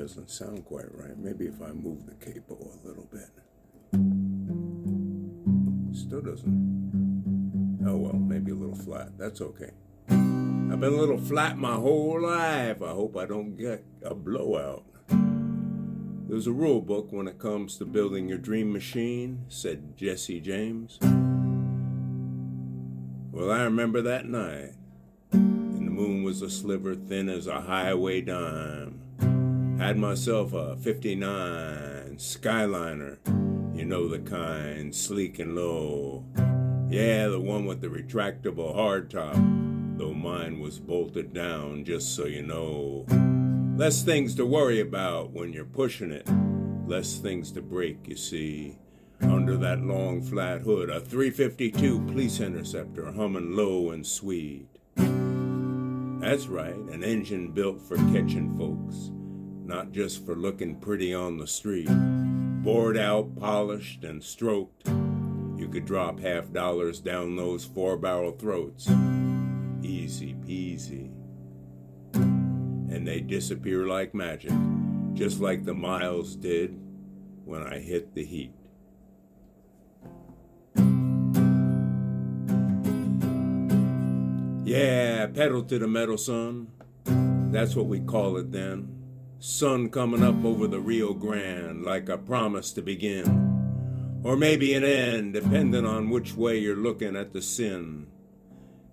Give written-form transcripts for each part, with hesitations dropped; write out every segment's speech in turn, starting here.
doesn't sound quite right. Maybe if I move the capo a little bit. Still doesn't. Oh well, maybe a little flat. That's okay. I've been a little flat my whole life. I hope I don't get a blowout. There's a rule book when it comes to building your dream machine, said Jesse James. Well, I remember that night, and the moon was a sliver thin as a highway dime. Had myself a 59 Skyliner, you know the kind, sleek and low. Yeah, the one with the retractable hardtop, though mine was bolted down, just so you know. Less things to worry about when you're pushing it, less things to break, you see. Under that long flat hood, a 352 police interceptor humming low and sweet. That's right, an engine built for catching folks, not just for looking pretty on the street. Bored out, polished, and stroked, you could drop $50 down those 4-barrel throats. Easy peasy. And they disappear like magic, just like the miles did when I hit the heat. Yeah, pedal to the metal, son. That's what we call it then. Sun coming up over the Rio Grande like a promise to begin. Or maybe an end, depending on which way you're looking at the sin.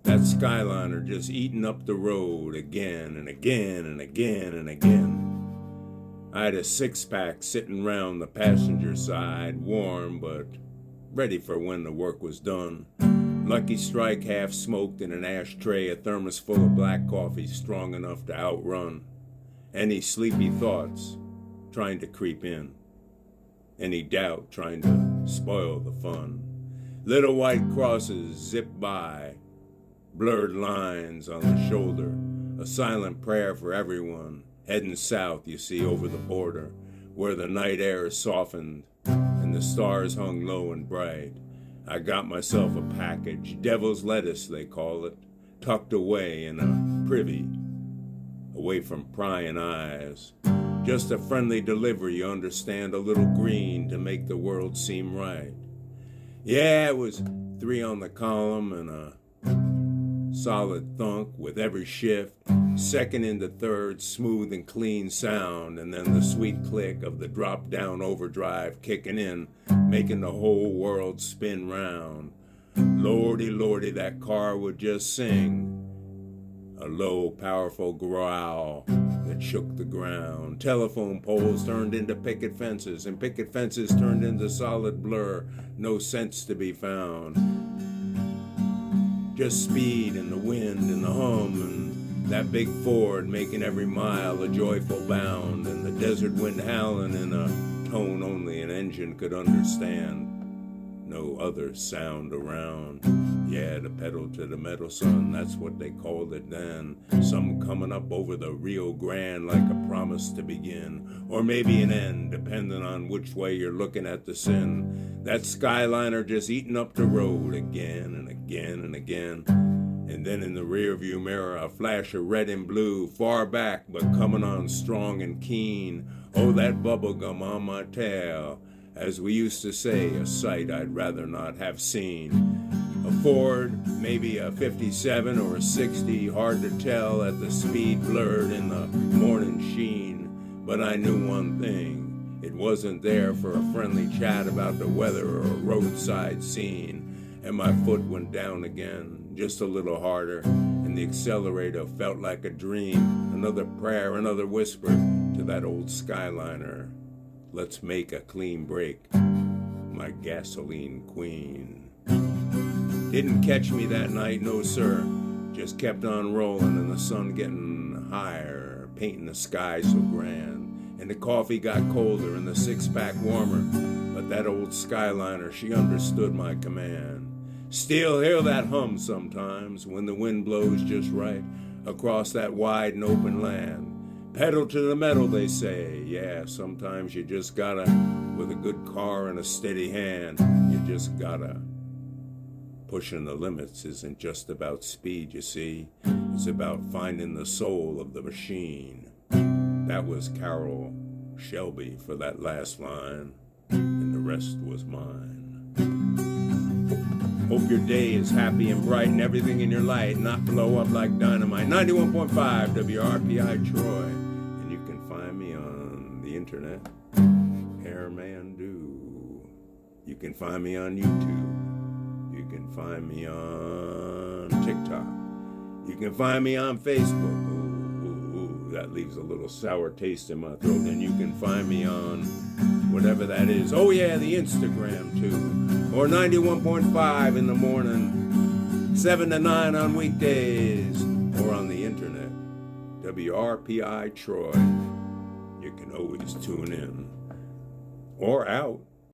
That Skyliner just eating up the road again and again and again and again. I had a 6-pack sitting round the passenger side, warm but ready for when the work was done. Lucky Strike half smoked in an ashtray, a thermos full of black coffee strong enough to outrun any sleepy thoughts trying to creep in, any doubt trying to spoil the fun. Little white crosses zip by, blurred lines on the shoulder, a silent prayer for everyone, heading south, you see, over the border, where the night air softened and the stars hung low and bright. I got myself a package, devil's lettuce they call it, tucked away in a privy, away from prying eyes. Just a friendly delivery, you understand, a little green to make the world seem right. Yeah, it was 3 on the column and a solid thunk with every shift, second into third, smooth and clean sound, and then the sweet click of the drop-down overdrive kicking in, making the whole world spin round. Lordy, lordy, that car would just sing. A low, powerful growl that shook the ground. Telephone poles turned into picket fences, and picket fences turned into solid blur. No sense to be found. Just speed and the wind and the hum and that big Ford making every mile a joyful bound, and the desert wind howling in a tone only an engine could understand. No other sound around. Yeah, the pedal to the metal, son, that's what they called it then. Some coming up over the Rio Grande like a promise to begin, or maybe an end, depending on which way you're looking at the sin. That Skyliner just eating up the road again and again and again. And then in the rearview mirror, a flash of red and blue, far back but coming on strong and keen. Oh, that bubblegum on my tail. As we used to say, a sight I'd rather not have seen. A Ford, maybe a 57 or a 60, hard to tell at the speed blurred in the morning sheen. But I knew one thing, it wasn't there for a friendly chat about the weather or a roadside scene. And my foot went down again, just a little harder, and the accelerator felt like a dream. Another prayer, another whisper to that old Skyliner. Let's make a clean break, my gasoline queen. Didn't catch me that night, no sir. Just kept on rolling and the sun getting higher, painting the sky so grand. And the coffee got colder and the 6-pack warmer. But that old Skyliner, she understood my command. Still hear that hum sometimes when the wind blows just right across that wide and open land. Pedal to the metal, they say. Yeah, sometimes you just gotta, with a good car and a steady hand, you just gotta. Pushing the limits isn't just about speed, you see. It's about finding the soul of the machine. That was Carol Shelby for that last line, and the rest was mine. Hope your day is happy and bright and everything in your light not blow up like dynamite. 91.5 WRPI Troy. And you can find me on the internet, Airman Do. You can find me on YouTube. You can find me on TikTok. You can find me on Facebook. Ooh, that leaves a little sour taste in my throat. And you can find me on whatever that is. Oh yeah, the Instagram too. Or 91.5 in the morning, 7 to 9 on weekdays. Or on the internet, WRPI Troy. You can always tune in. Or out.